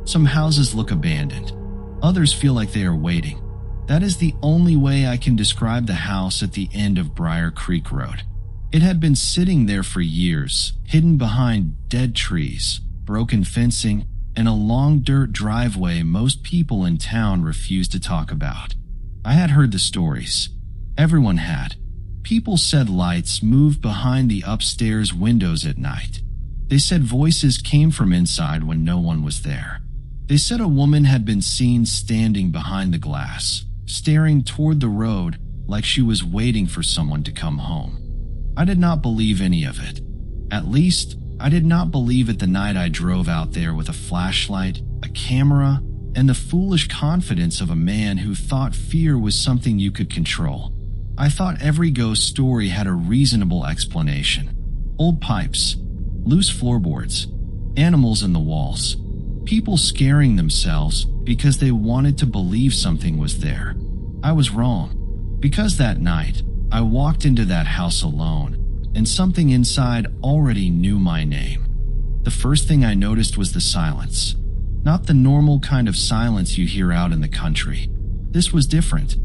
Some houses look abandoned. Others feel like they are waiting. That is the only way I can describe the house at the end of Briar Creek Road. It had been sitting there for years, hidden behind dead trees, broken fencing, and a long dirt driveway most people in town refused to talk about. I had heard the stories. Everyone had. People said lights moved behind the upstairs windows at night. They said voices came from inside when no one was there. They said a woman had been seen standing behind the glass, staring toward the road like she was waiting for someone to come home. I did not believe any of it. At least, I did not believe it the night I drove out there with a flashlight, a camera, and the foolish confidence of a man who thought fear was something you could control. I thought every ghost story had a reasonable explanation. Old pipes, loose floorboards, animals in the walls, people scaring themselves because they wanted to believe something was there. I was wrong, because that night, I walked into that house alone, and something inside already knew my name. The first thing I noticed was the silence. Not the normal kind of silence you hear out in the country. This was different.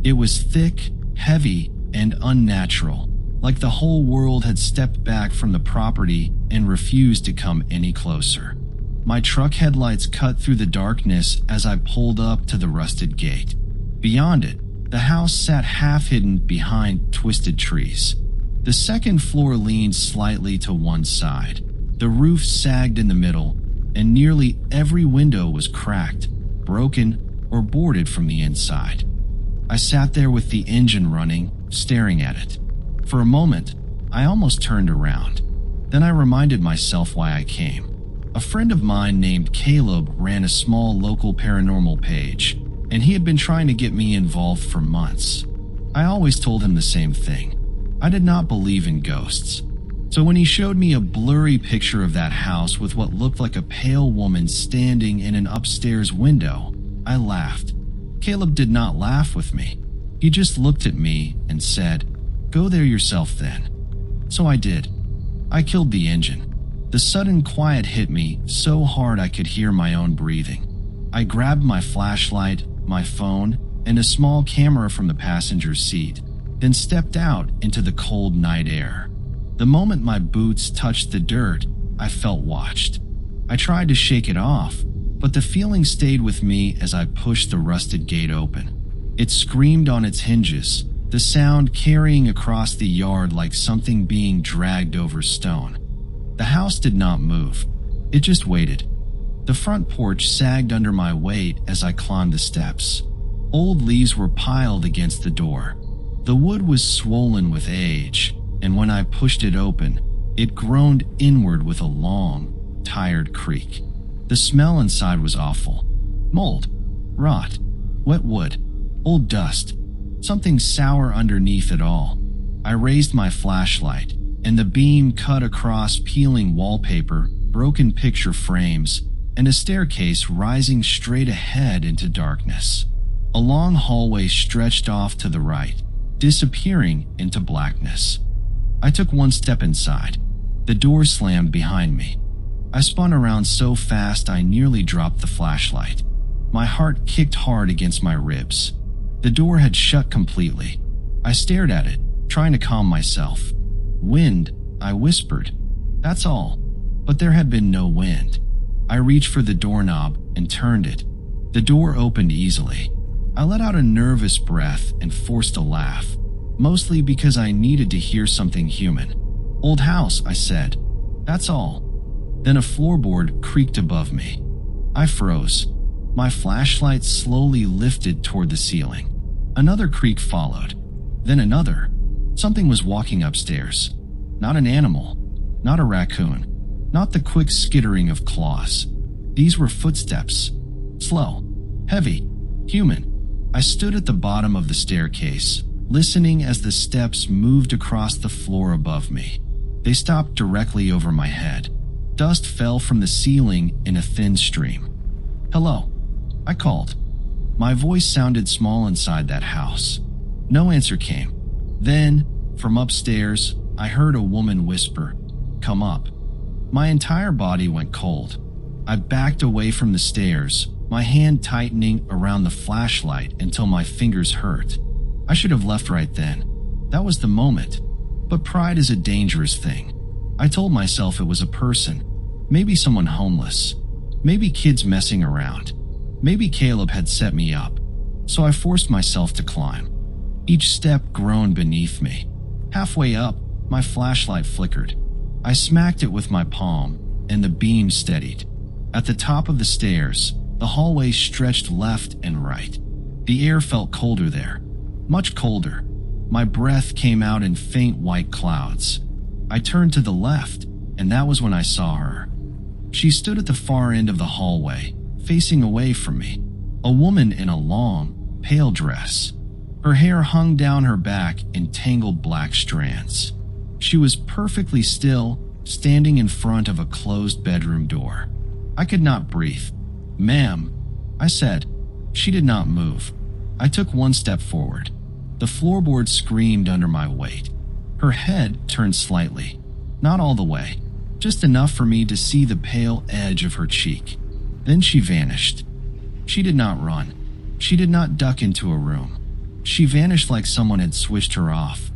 It was thick, heavy, and unnatural, like the whole world had stepped back from the property and refused to come any closer. My truck headlights cut through the darkness as I pulled up to the rusted gate. Beyond it, the house sat half-hidden behind twisted trees. The second floor leaned slightly to one side. The roof sagged in the middle, and nearly every window was cracked, broken, or boarded from the inside. I sat there with the engine running, staring at it. For a moment, I almost turned around. Then I reminded myself why I came. A friend of mine named Caleb ran a small local paranormal page, and he had been trying to get me involved for months. I always told him the same thing. I did not believe in ghosts. So when he showed me a blurry picture of that house with what looked like a pale woman standing in an upstairs window, I laughed. Caleb did not laugh with me. He just looked at me and said, "Go there yourself then." So I did. I killed the engine. The sudden quiet hit me so hard I could hear my own breathing. I grabbed my flashlight, my phone, and a small camera from the passenger seat, then stepped out into the cold night air. The moment my boots touched the dirt, I felt watched. I tried to shake it off, but the feeling stayed with me as I pushed the rusted gate open. It screamed on its hinges, the sound carrying across the yard like something being dragged over stone. The house did not move. It just waited. The front porch sagged under my weight as I climbed the steps. Old leaves were piled against the door. The wood was swollen with age, and when I pushed it open, it groaned inward with a long, tired creak. The smell inside was awful. Mold, rot, wet wood, old dust, something sour underneath it all. I raised my flashlight, and the beam cut across peeling wallpaper, broken picture frames, and a staircase rising straight ahead into darkness. A long hallway stretched off to the right, disappearing into blackness. I took one step inside. The door slammed behind me. I spun around so fast I nearly dropped the flashlight. My heart kicked hard against my ribs. The door had shut completely. I stared at it, trying to calm myself. "Wind," I whispered. "That's all." But there had been no wind. I reached for the doorknob and turned it. The door opened easily. I let out a nervous breath and forced a laugh, mostly because I needed to hear something human. "Old house," I said. "That's all." Then a floorboard creaked above me. I froze. My flashlight slowly lifted toward the ceiling. Another creak followed. Then another. Something was walking upstairs. Not an animal. Not a raccoon. Not the quick skittering of claws. These were footsteps. Slow. Heavy. Human. I stood at the bottom of the staircase, listening as the steps moved across the floor above me. They stopped directly over my head. Dust fell from the ceiling in a thin stream. "Hello," I called. My voice sounded small inside that house. No answer came. Then, from upstairs, I heard a woman whisper, "Come up." My entire body went cold. I backed away from the stairs, my hand tightening around the flashlight until my fingers hurt. I should have left right then. That was the moment. But pride is a dangerous thing. I told myself it was a person, maybe someone homeless, maybe kids messing around, maybe Caleb had set me up. So I forced myself to climb. Each step groaned beneath me. Halfway up, my flashlight flickered. I smacked it with my palm, and the beam steadied. At the top of the stairs, the hallway stretched left and right. The air felt colder there, much colder. My breath came out in faint white clouds. I turned to the left, and that was when I saw her. She stood at the far end of the hallway, facing away from me. A woman in a long, pale dress. Her hair hung down her back in tangled black strands. She was perfectly still, standing in front of a closed bedroom door. I could not breathe. "Ma'am," I said. She did not move. I took one step forward. The floorboard screamed under my weight. Her head turned slightly, not all the way, just enough for me to see the pale edge of her cheek. Then she vanished. She did not run. She did not duck into a room. She vanished like someone had switched her off.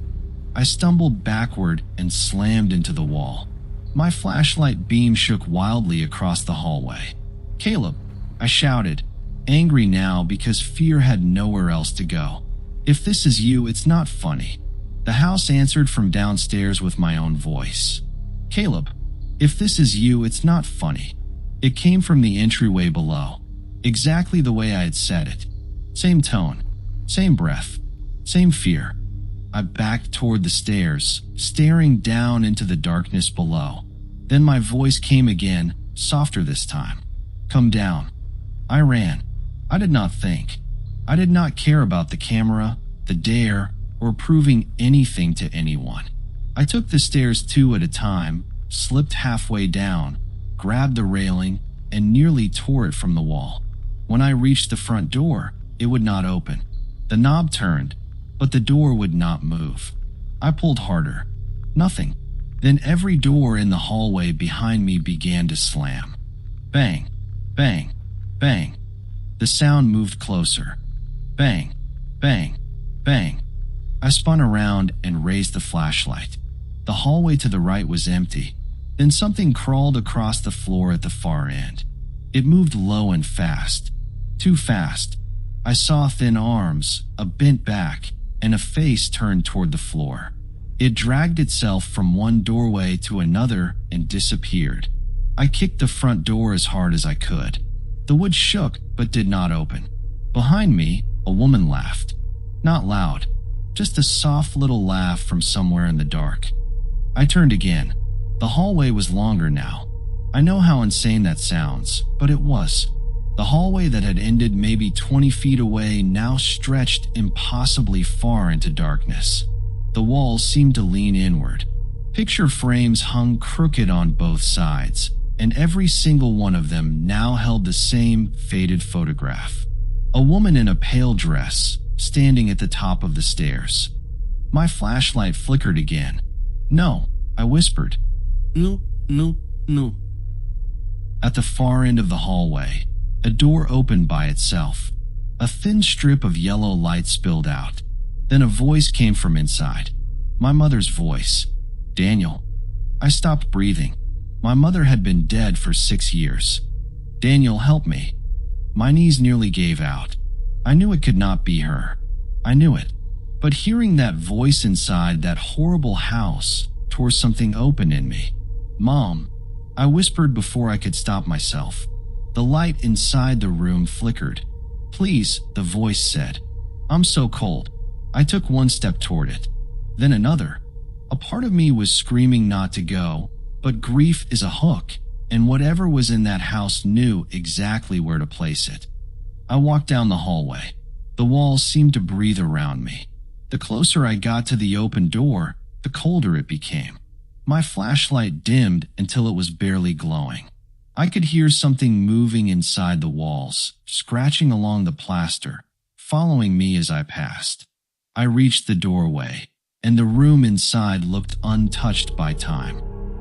I stumbled backward and slammed into the wall. My flashlight beam shook wildly across the hallway. "Caleb," I shouted, angry now because fear had nowhere else to go. "If this is you, it's not funny." The house answered from downstairs with my own voice. "Caleb, if this is you, it's not funny." It came from the entryway below, exactly the way I had said it. Same tone, same breath, same fear. I backed toward the stairs, staring down into the darkness below. Then my voice came again, softer this time. "Come down." I ran. I did not think. I did not care about the camera, the dare, or proving anything to anyone. I took the stairs two at a time, slipped halfway down, grabbed the railing, and nearly tore it from the wall. When I reached the front door, it would not open. The knob turned, but the door would not move. I pulled harder. Nothing. Then every door in the hallway behind me began to slam. Bang, bang, bang. The sound moved closer. Bang, bang, bang. I spun around and raised the flashlight. The hallway to the right was empty. Then something crawled across the floor at the far end. It moved low and fast. Too fast. I saw thin arms, a bent back, and a face turned toward the floor. It dragged itself from one doorway to another and disappeared. I kicked the front door as hard as I could. The wood shook but did not open. Behind me, a woman laughed. Not loud, just a soft little laugh from somewhere in the dark. I turned again. The hallway was longer now. I know how insane that sounds, but it was. The hallway that had ended maybe 20 feet away now stretched impossibly far into darkness. The walls seemed to lean inward. Picture frames hung crooked on both sides, and every single one of them now held the same faded photograph. A woman in a pale dress, standing at the top of the stairs. My flashlight flickered again. "No," I whispered. "No, no, no." At the far end of the hallway, a door opened by itself. A thin strip of yellow light spilled out. Then a voice came from inside. My mother's voice. "Daniel." I stopped breathing. My mother had been dead for 6 years. "Daniel, help me." My knees nearly gave out. I knew it could not be her. I knew it. But hearing that voice inside that horrible house tore something open in me. "Mom," I whispered before I could stop myself. The light inside the room flickered. "Please," the voice said. "I'm so cold." I took one step toward it, then another. A part of me was screaming not to go, but grief is a hook, and whatever was in that house knew exactly where to place it. I walked down the hallway. The walls seemed to breathe around me. The closer I got to the open door, the colder it became. My flashlight dimmed until it was barely glowing. I could hear something moving inside the walls, scratching along the plaster, following me as I passed. I reached the doorway, and the room inside looked untouched by time.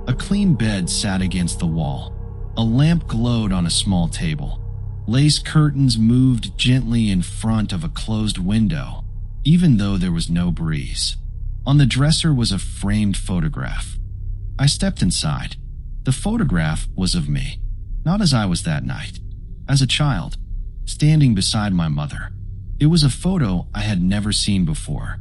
A clean bed sat against the wall. A lamp glowed on a small table. Lace curtains moved gently in front of a closed window, even though there was no breeze. On the dresser was a framed photograph. I stepped inside. The photograph was of me, not as I was that night, as a child, standing beside my mother. It was a photo I had never seen before.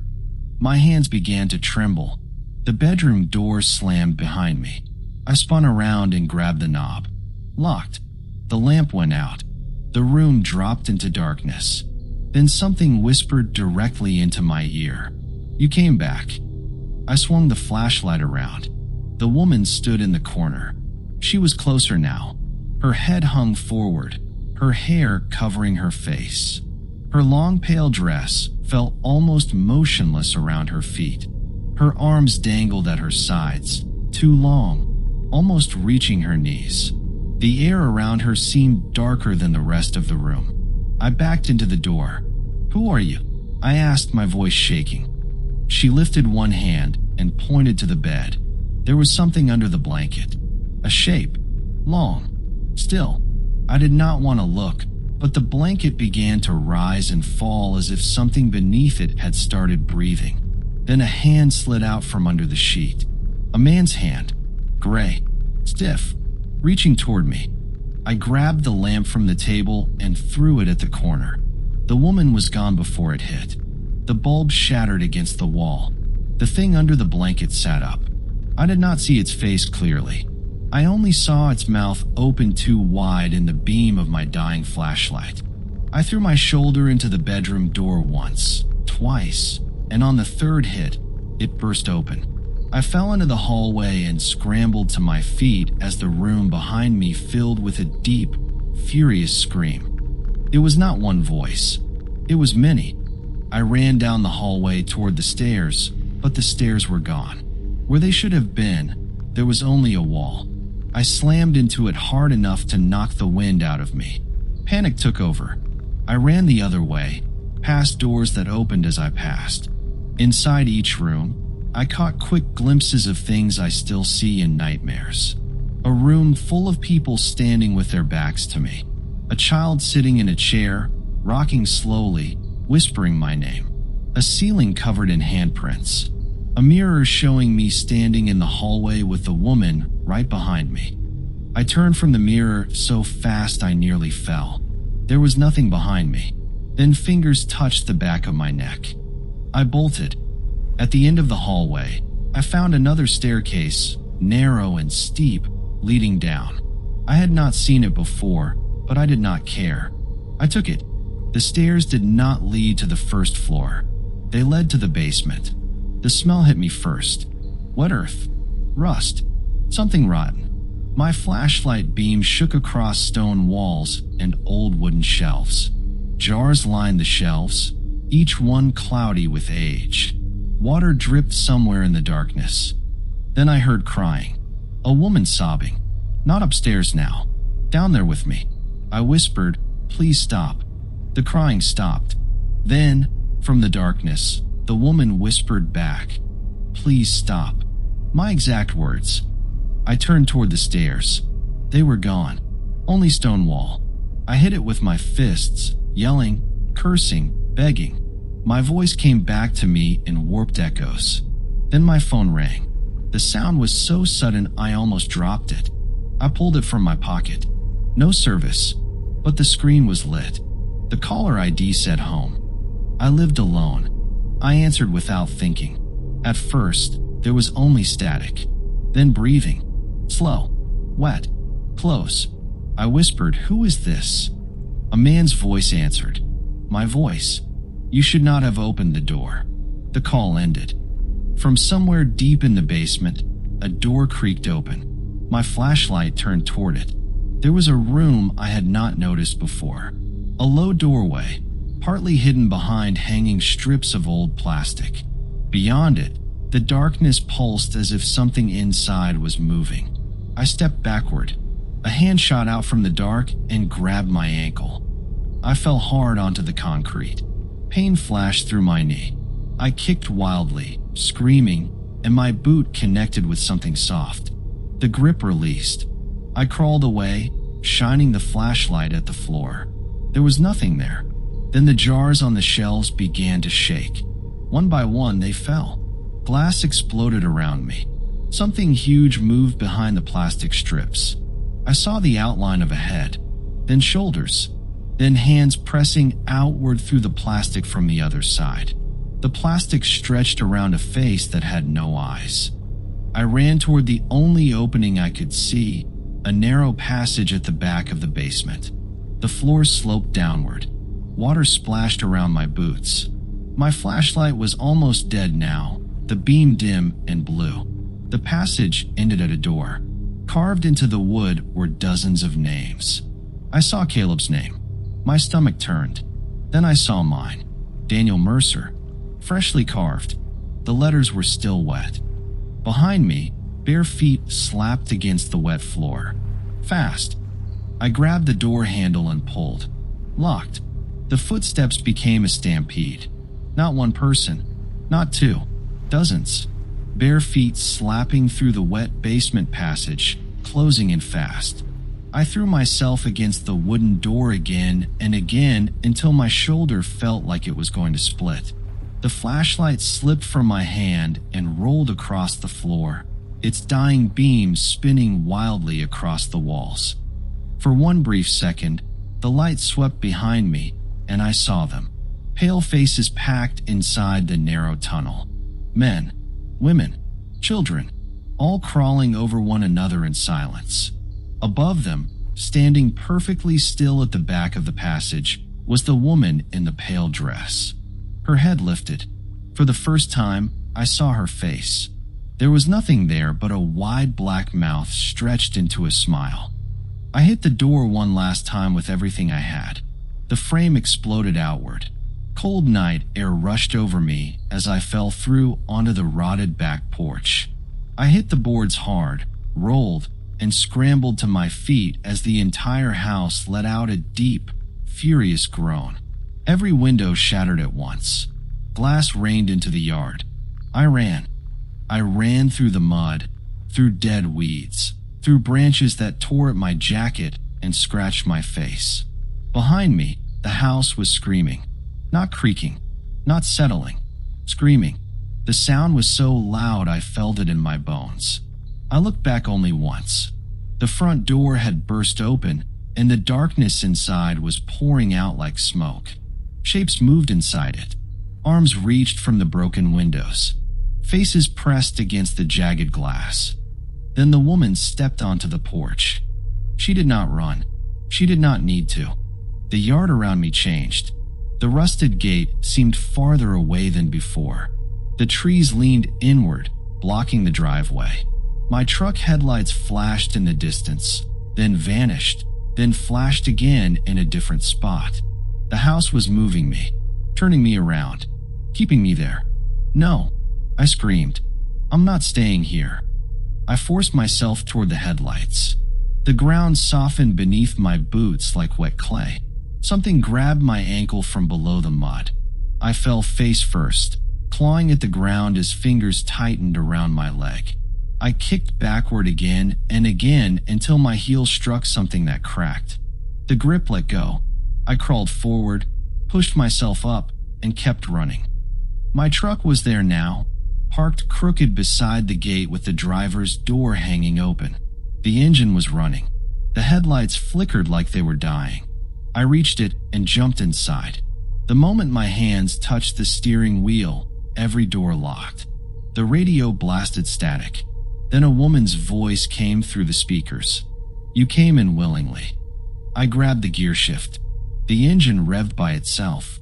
My hands began to tremble. The bedroom door slammed behind me. I spun around and grabbed the knob. Locked. The lamp went out. The room dropped into darkness. Then something whispered directly into my ear. "You came back." I swung the flashlight around. The woman stood in the corner. She was closer now. Her head hung forward, her hair covering her face. Her long pale dress felt almost motionless around her feet. Her arms dangled at her sides, too long, almost reaching her knees. The air around her seemed darker than the rest of the room. I backed into the door. "Who are you?" I asked, my voice shaking. She lifted one hand and pointed to the bed. There was something under the blanket. A shape. Long. Still. I did not want to look, but the blanket began to rise and fall as if something beneath it had started breathing. Then a hand slid out from under the sheet. A man's hand. Gray. Stiff. Reaching toward me. I grabbed the lamp from the table and threw it at the corner. The woman was gone before it hit. The bulb shattered against the wall. The thing under the blanket sat up. I did not see its face clearly. I only saw its mouth open too wide in the beam of my dying flashlight. I threw my shoulder into the bedroom door once, twice, and on the third hit, it burst open. I fell into the hallway and scrambled to my feet as the room behind me filled with a deep, furious scream. It was not one voice. It was many. I ran down the hallway toward the stairs, but the stairs were gone. Where they should have been, there was only a wall. I slammed into it hard enough to knock the wind out of me. Panic took over. I ran the other way, past doors that opened as I passed. Inside each room, I caught quick glimpses of things I still see in nightmares. A room full of people standing with their backs to me. A child sitting in a chair, rocking slowly, whispering my name. A ceiling covered in handprints. A mirror showing me standing in the hallway with the woman right behind me. I turned from the mirror so fast I nearly fell. There was nothing behind me. Then fingers touched the back of my neck. I bolted. At the end of the hallway, I found another staircase, narrow and steep, leading down. I had not seen it before, but I did not care. I took it. The stairs did not lead to the first floor. They led to the basement. The smell hit me first. Wet earth. Rust. Something rotten. My flashlight beam shook across stone walls and old wooden shelves. Jars lined the shelves, each one cloudy with age. Water dripped somewhere in the darkness. Then I heard crying. A woman sobbing. Not upstairs now. Down there with me. I whispered, "Please stop." The crying stopped. Then, from the darkness, the woman whispered back, "Please stop." My exact words. I turned toward the stairs. They were gone. Only stone wall. I hit it with my fists, yelling, cursing, begging. My voice came back to me in warped echoes. Then my phone rang. The sound was so sudden I almost dropped it. I pulled it from my pocket. No service, but the screen was lit. The caller ID said home. I lived alone. I answered without thinking. At first, there was only static. Then breathing. Slow. Wet. Close. I whispered, "Who is this?" A man's voice answered. My voice. "You should not have opened the door." The call ended. From somewhere deep in the basement, a door creaked open. My flashlight turned toward it. There was a room I had not noticed before. A low doorway, partly hidden behind hanging strips of old plastic. Beyond it, the darkness pulsed as if something inside was moving. I stepped backward. A hand shot out from the dark and grabbed my ankle. I fell hard onto the concrete. Pain flashed through my knee. I kicked wildly, screaming, and my boot connected with something soft. The grip released. I crawled away, shining the flashlight at the floor. There was nothing there. Then the jars on the shelves began to shake. One by one, they fell. Glass exploded around me. Something huge moved behind the plastic strips. I saw the outline of a head, then shoulders, then hands pressing outward through the plastic from the other side. The plastic stretched around a face that had no eyes. I ran toward the only opening I could see, a narrow passage at the back of the basement. The floor sloped downward. Water splashed around my boots. My flashlight was almost dead now, the beam dim and blue. The passage ended at a door. Carved into the wood were dozens of names. I saw Caleb's name. My stomach turned. Then I saw mine, Daniel Mercer, freshly carved. The letters were still wet. Behind me, bare feet slapped against the wet floor. Fast. I grabbed the door handle and pulled. Locked. The footsteps became a stampede. Not one person, not two, dozens. Bare feet slapping through the wet basement passage, closing in fast. I threw myself against the wooden door again and again until my shoulder felt like it was going to split. The flashlight slipped from my hand and rolled across the floor, its dying beam spinning wildly across the walls. For one brief second, the light swept behind me, and I saw them. Pale faces packed inside the narrow tunnel. Men, women, children, all crawling over one another in silence. Above them, standing perfectly still at the back of the passage, was the woman in the pale dress. Her head lifted. For the first time, I saw her face. There was nothing there but a wide black mouth stretched into a smile. I hit the door one last time with everything I had. The frame exploded outward. Cold night air rushed over me as I fell through onto the rotted back porch. I hit the boards hard, rolled, and scrambled to my feet as the entire house let out a deep, furious groan. Every window shattered at once. Glass rained into the yard. I ran. I ran through the mud, through dead weeds, through branches that tore at my jacket and scratched my face. Behind me, the house was screaming. Not creaking, not settling, screaming. The sound was so loud I felt it in my bones. I looked back only once. The front door had burst open, and the darkness inside was pouring out like smoke. Shapes moved inside it. Arms reached from the broken windows. Faces pressed against the jagged glass. Then the woman stepped onto the porch. She did not run. She did not need to. The yard around me changed. The rusted gate seemed farther away than before. The trees leaned inward, blocking the driveway. My truck headlights flashed in the distance, then vanished, then flashed again in a different spot. The house was moving me, turning me around, keeping me there. No, I screamed. I'm not staying here. I forced myself toward the headlights. The ground softened beneath my boots like wet clay. Something grabbed my ankle from below the mud. I fell face first, clawing at the ground as fingers tightened around my leg. I kicked backward again and again until my heel struck something that cracked. The grip let go. I crawled forward, pushed myself up, and kept running. My truck was there now, parked crooked beside the gate with the driver's door hanging open. The engine was running. The headlights flickered like they were dying. I reached it and jumped inside. The moment my hands touched the steering wheel, every door locked. The radio blasted static. Then a woman's voice came through the speakers. You came in willingly. I grabbed the gear shift. The engine revved by itself.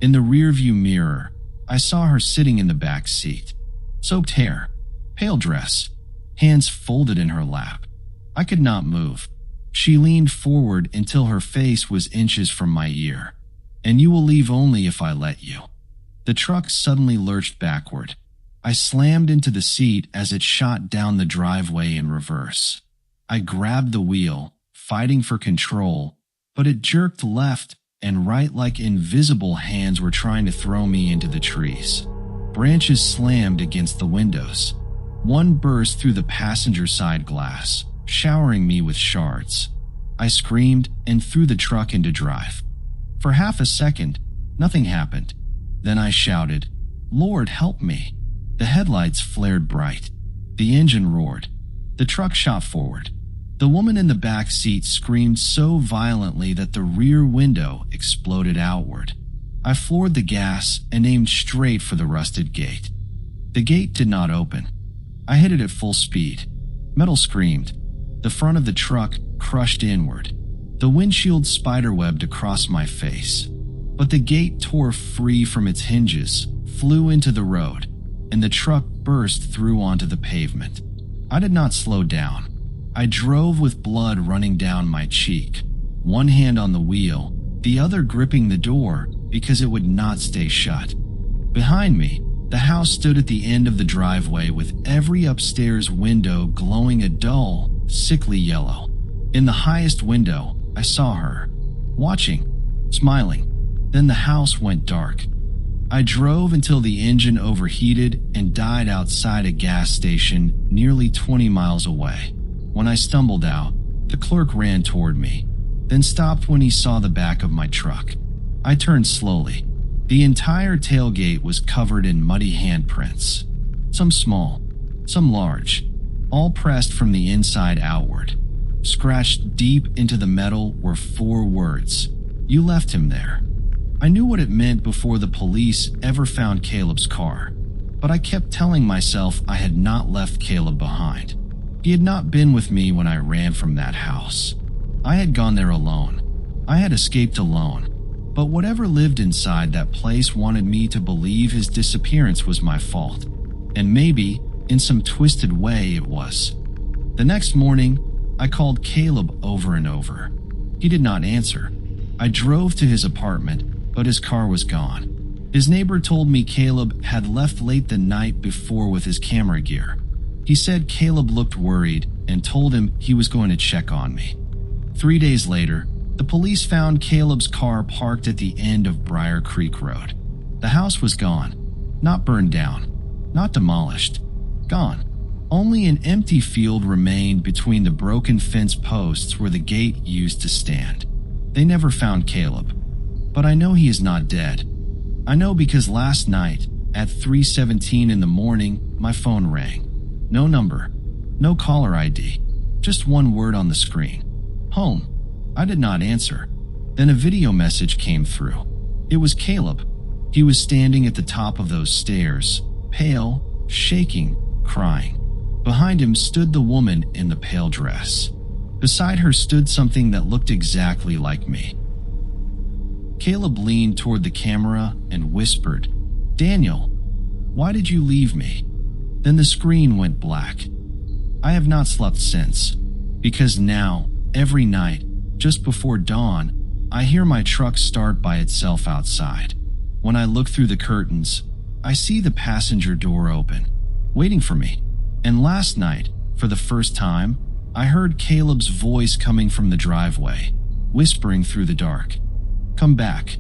In the rearview mirror, I saw her sitting in the back seat. Soaked hair, pale dress, hands folded in her lap. I could not move. She leaned forward until her face was inches from my ear. And you will leave only if I let you. The truck suddenly lurched backward. I slammed into the seat as it shot down the driveway in reverse. I grabbed the wheel, fighting for control, but it jerked left and right like invisible hands were trying to throw me into the trees. Branches slammed against the windows. One burst through the passenger side glass. showering me with shards. I screamed and threw the truck into drive. For half a second, nothing happened. Then I shouted, "Lord, help me." The headlights flared bright. The engine roared. The truck shot forward. The woman in the back seat screamed so violently that the rear window exploded outward. I floored the gas and aimed straight for the rusted gate. The gate did not open. I hit it at full speed. Metal screamed. The front of the truck crushed inward. The windshield spiderwebbed across my face. But the gate tore free from its hinges, flew into the road, and the truck burst through onto the pavement. I did not slow down. I drove with blood running down my cheek, one hand on the wheel, the other gripping the door because it would not stay shut. Behind me, the house stood at the end of the driveway with every upstairs window glowing a dull, sickly yellow. In the highest window, I saw her, watching, smiling. Then the house went dark. I drove until the engine overheated and died outside a gas station nearly 20 miles away. When I stumbled out, the clerk ran toward me, then stopped when he saw the back of my truck. I turned slowly. The entire tailgate was covered in muddy handprints, some small, some large, all pressed from the inside outward. Scratched deep into the metal were 4 words: "You left him there." I knew what it meant before the police ever found Caleb's car, but I kept telling myself I had not left Caleb behind. He had not been with me when I ran from that house. I had gone there alone. I had escaped alone. But whatever lived inside that place wanted me to believe his disappearance was my fault. And maybe, in some twisted way, it was. The next morning, I called Caleb over and over. He did not answer. I drove to his apartment, but his car was gone. His neighbor told me Caleb had left late the night before with his camera gear. He said Caleb looked worried and told him he was going to check on me. 3 days later, the police found Caleb's car parked at the end of Briar Creek Road. The house was gone, not burned down, not demolished, gone. Only an empty field remained between the broken fence posts where the gate used to stand. They never found Caleb, but I know he is not dead. I know because last night, at 3:17 in the morning, my phone rang. No number, no caller ID, just one word on the screen: home. I did not answer. Then a video message came through. It was Caleb. He was standing at the top of those stairs, pale, shaking, crying. Behind him stood the woman in the pale dress. Beside her stood something that looked exactly like me. Caleb leaned toward the camera and whispered, "Daniel, why did you leave me?" Then the screen went black. I have not slept since, because now, every night, just before dawn, I hear my truck start by itself outside. When I look through the curtains, I see the passenger door open, waiting for me. And last night, for the first time, I heard Caleb's voice coming from the driveway, whispering through the dark, "Come back.